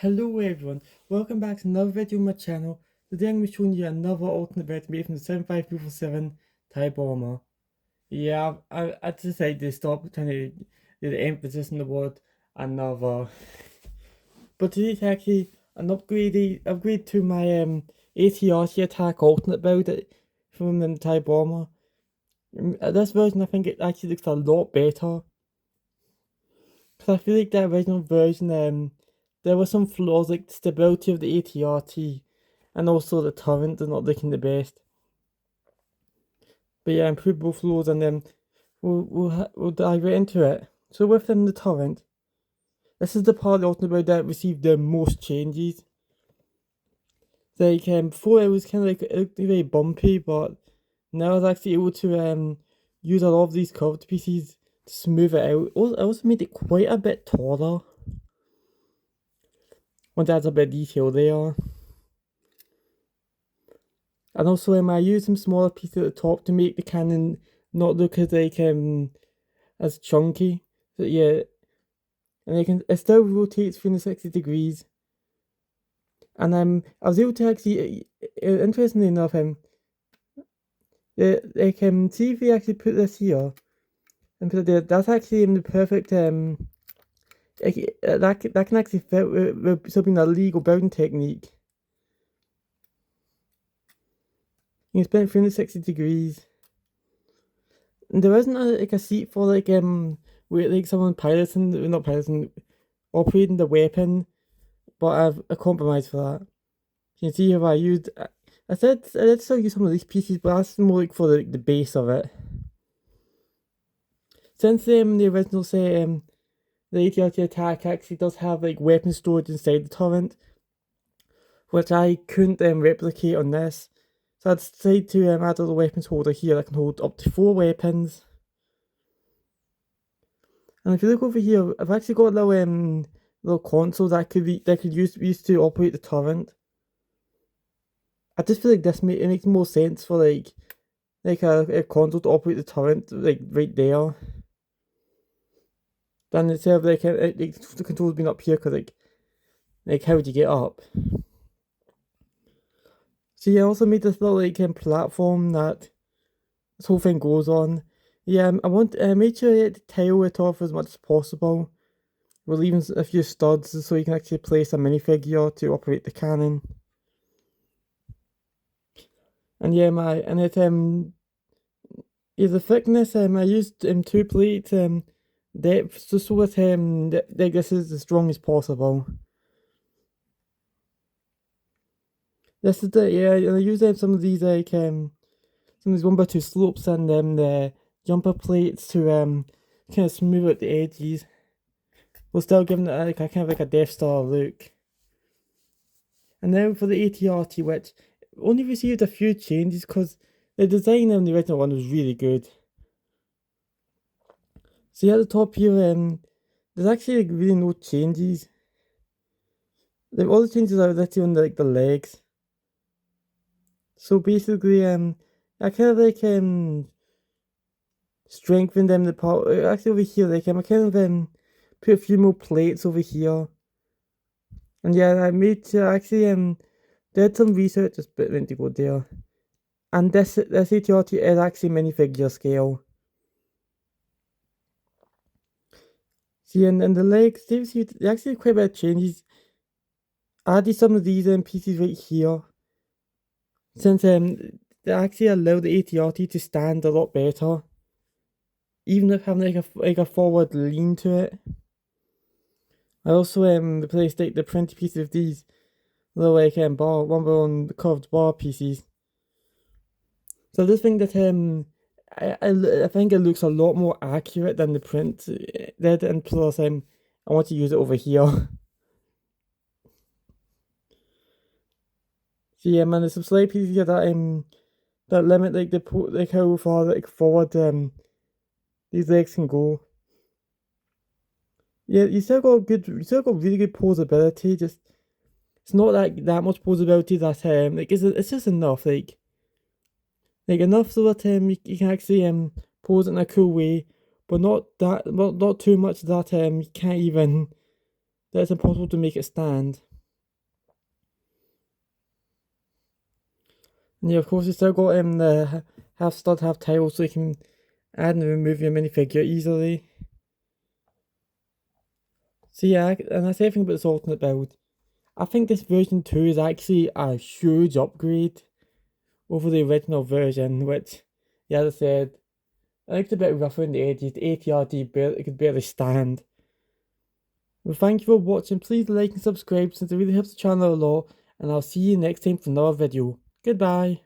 Hello everyone, welcome back to another video on my channel. Today I'm going to be showing you another alternate bed made from the 75247 Thai bomber. Yeah, I decided to stop trying to do the emphasis on the word another. But today's actually an upgrade to my ATRC attack alternate build from the Thai bomber. This version I think it actually looks a lot better. Because I feel like the original version there were some flaws like the stability of the ATRT and also the torrent is not looking the best. But yeah, improved both flaws and then we'll dive right into it. So with the torrent, this is the part of the ultimate build that received the most changes. Like before it was kind of like it looked very bumpy, but now I was actually able to use a lot of these curved pieces to smooth it out. I also made it quite a bit taller. Want to add a bit of detail there. And also I used some smaller pieces at the top to make the cannon not look as like as chunky. So yeah, and it still rotates 360 degrees. And I was able to actually interestingly enough see if we actually put this here and put it there, that's actually in the perfect that can actually fit with something a legal building technique. You can spin it 360 degrees. And there isn't a seat for where like someone piloting, not piloting, operating the weapon, but I've a compromise for that. You can see how I used. I did still use some of these pieces, but that's more like for the base of it. Since the original say the AT-AT attack actually does have like weapon storage inside the torrent, which I couldn't replicate on this. So I decided to add a little weapons holder here that can hold up to 4 weapons. And if you look over here, I've actually got a little console that could use to operate the torrent. I just feel like it makes more sense for like a console to operate the torrent like right there. Than instead of like the controls being up here, cause like how would you get up? So yeah, I also made this little platform that this whole thing goes on. Yeah, I made sure to tail it off as much as possible. We're leaving a few studs so you can actually place a minifigure to operate the cannon. And yeah, the thickness I used 2 plates depth just so that this is as strong as possible. This is I use some of these 1x2 slopes and the jumper plates to kind of smooth out the edges. While still giving it like a kind of like a Death Star look. And now for the ATRT, which only received a few changes because the design on the original one was really good. So at the top here, there's actually like really no changes. Like all the changes are literally on the legs. So basically, I kind of strengthened them the part. Actually over here, I kind of put a few more plates over here. And yeah, I made actually did some research just bit went to go there. And this ATRT is actually minifigure scale. See, and the legs, they actually quite a bit of changes. I added some of these pieces right here. Since they actually allow the ATRT to stand a lot better. Even if having like a forward lean to it. I also replaced like the printed pieces of these little one on the curved bar pieces. So I just think that I think it looks a lot more accurate than the print did, and plus I want to use it over here. So yeah, man, there's some slight pieces here that limit like how far forward these legs can go. Yeah, you still got really good posability. Just it's not that much posability that it's just enough like enough so that you can actually pose it in a cool way, but not too much that you can't even that it's impossible to make it stand. And yeah, of course, you still got the half stud, half tail, so you can add and remove your minifigure easily. So yeah, and that's everything about this alternate build. I think this version 2 is actually a huge upgrade over the original version, which, yeah, as I said, I think it's a bit rougher in the edges. The ATRD it could barely stand. Well, thank you for watching. Please like and subscribe since it really helps the channel a lot, and I'll see you next time for another video. Goodbye.